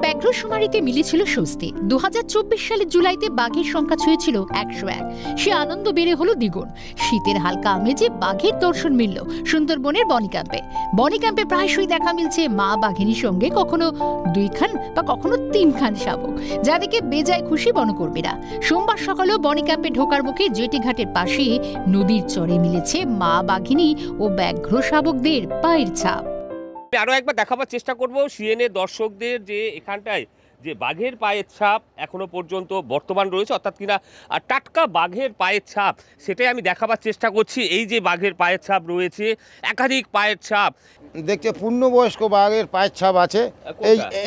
ব্যাঘ্রশুমারিতে মিলেছিল স্বস্তি। 2024 সালের জুলাইতে বাঘের সংখ্যা ছুঁয়েছিল 101। সে আনন্দ বেড়ে হলো দ্বিগুণ। শীতের হালকা আমেজে বাঘের দর্শন মিলল সুন্দরবনের বনি ক্যাম্পে প্রায়শই দেখা মিলছে মা বাঘিনীর সঙ্গে কখনো 2 খান বা কখনো 3 খান শাবক, যাদেরকে বেজায় খুশি বনকর্মীরা। সোমবার সকালেও বনি ক্যাম্পে ঢোকার মুখে জেটি ঘাটের পাশে নদীর চরে মিলেছে মা বাঘিনী ও ব্যাঘ্র শাবকদের পায়ের ছাপ। আরো একবার দেখাবার চেষ্টা করব সিএনএ দর্শকদের যে এখানটায় যে বাঘের পায়ের ছাপ এখনো পর্যন্ত বর্তমান রয়েছে, অর্থাৎ কিনা টাটকা বাঘের পায়ের ছাপ, সেটাই আমি দেখাবার চেষ্টা করছি। এই যে বাঘের পায়ের ছাপ রয়েছে, একাধিক পায়ের ছাপ দেখতে পূর্ণবয়স্ক বাঘের পায়ের ছাপ আছে।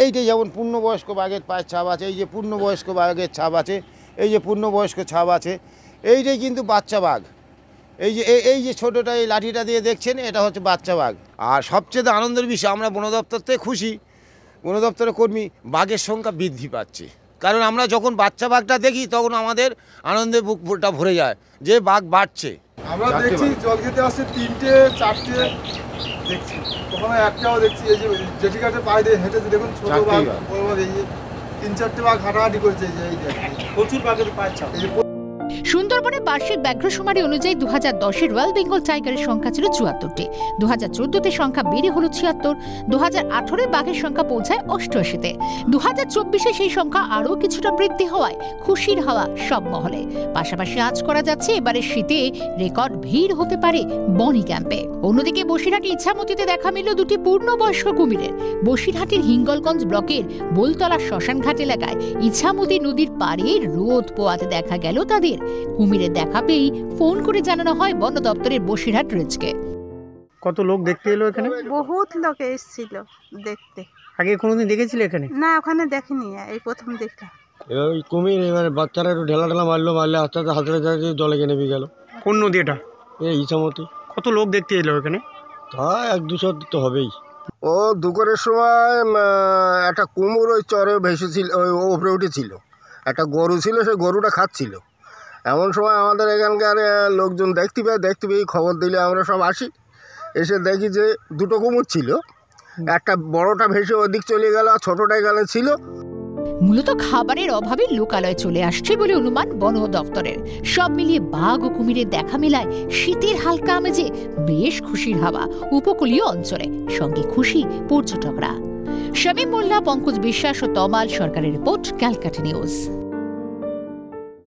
এইটা যেমন পূর্ণবয়স্ক বাঘের পায়ের ছাপ আছে, এই যে পূর্ণবয়স্ক বাঘের ছাপ আছে, এই যে পূর্ণবয়স্ক ছাপ আছে, এইটাই কিন্তু বাচ্চা বাঘ। এই যে ছোটোটা এই লাঠিটা দিয়ে দেখছেন, এটা হচ্ছে বাচ্চা বাঘ। আর সবচেয়ে আনন্দের বিষয়, আমরা বন দপ্তর থেকে খুশি, বন দপ্তরের কর্মী, বাঘের সংখ্যা বৃদ্ধি পাচ্ছে। কারণ আমরা যখন বাচ্চা বাঘটা দেখি তখন আমাদের আনন্দে বুকটা ভরে যায় যে বাঘ বাড়ছে। আমরা দেখছি জল খেতে আসছে 3টে 4টে দেখছি, কখনো একটাও দেখছি। এই যে জেটি ঘাটে পায়ে দিয়ে হেঁটেছে, দেখুন ছোট বাঘ বড় বাঘ, এই যে 3-4টে বাঘ হাঁটাহাঁটি করছে। এই যে প্রচুর বাঘের পায়ের ছাপ। সুন্দরবনে বার্ষিক ব্যাঘ্রশুমারি অনুযায়ী 2010-এ রয়্যাল বেঙ্গল টাইগারের সংখ্যা ছিল 74টি, 2014-তে সংখ্যা বেড়ে হলো 76, 2018-এ বাঘের সংখ্যা পৌঁছায় 88-তে, 2024-এ সেই সংখ্যা আরও কিছুটা বৃদ্ধি হওয়ায় খুশির হাওয়া সব মহলে। পাশাপাশি আজ করা যাচ্ছে এবারের শীতে রেকর্ড ভিড় হতে পারে বনি ক্যাম্পে। অন্যদিকে বসিরহাটে ইছামতিতে দেখা মিলল 2টি পূর্ণবয়স্ক কুমিরের। বসিরহাটের হিঙ্গলগঞ্জ ব্লকের বোলতলা শ্মশানঘাট এলাকায় ইছামতি নদীর পাড়ে রোদ পোয়াতে দেখা গেল তাদের। কুমিরের দেখা পেয়েই ফোন করে জানানো হয় বন দপ্তরের বসিরহাট রেঞ্জকে। কত লোক দেখতে এলো এখানে? বহুত লোক এসেছিল দেখতে। আগে কোনোদিন দেখেছিলে এখানে? না, ওখানে দেখিনি, এই প্রথম দেখলাম। এবার কুমির, এবারে বাচ্চারা একটু ঢেলা মারলে আস্তে আস্তে হাতে জলে নেমে গেল। কোন নদী এটা? এই ইছামতি। কত লোক দেখতে এলো এখানে? তা 1-200 তো হবেই। ও দুপুরের সময় একটা কুমির ওই চরে ভেসেছিল, ওই ওপরে উঠেছিল। একটা গরু ছিল, সেই গরুটা খাচ্ছিল। এমন সময় আমাদের এখানকার লোকজন দেখতে পেয়ে খবর দিলে আমরা সব আসি। এসে দেখি যে 2টো কুমির ছিল, একটা বড়টা ভেসে ওদিক চলে গেল, আর ছোটটা এখানে ছিল। মূলত খাবারের অভাবে লোকালয়ে চলে আসছে বলে অনুমান বন দপ্তরের। সব মিলিয়ে বাঘ ও কুমিরের দেখা মেলায় শীতের হালকা আমেজে বেশ খুশির হাওয়া উপকূলীয় অঞ্চলে, সঙ্গে খুশি পর্যটকরা। শামীম মোল্লা, পঙ্কজ বিশ্বাস ও তমাল সরকারের রিপোর্ট, ক্যালকাটা নিউজ।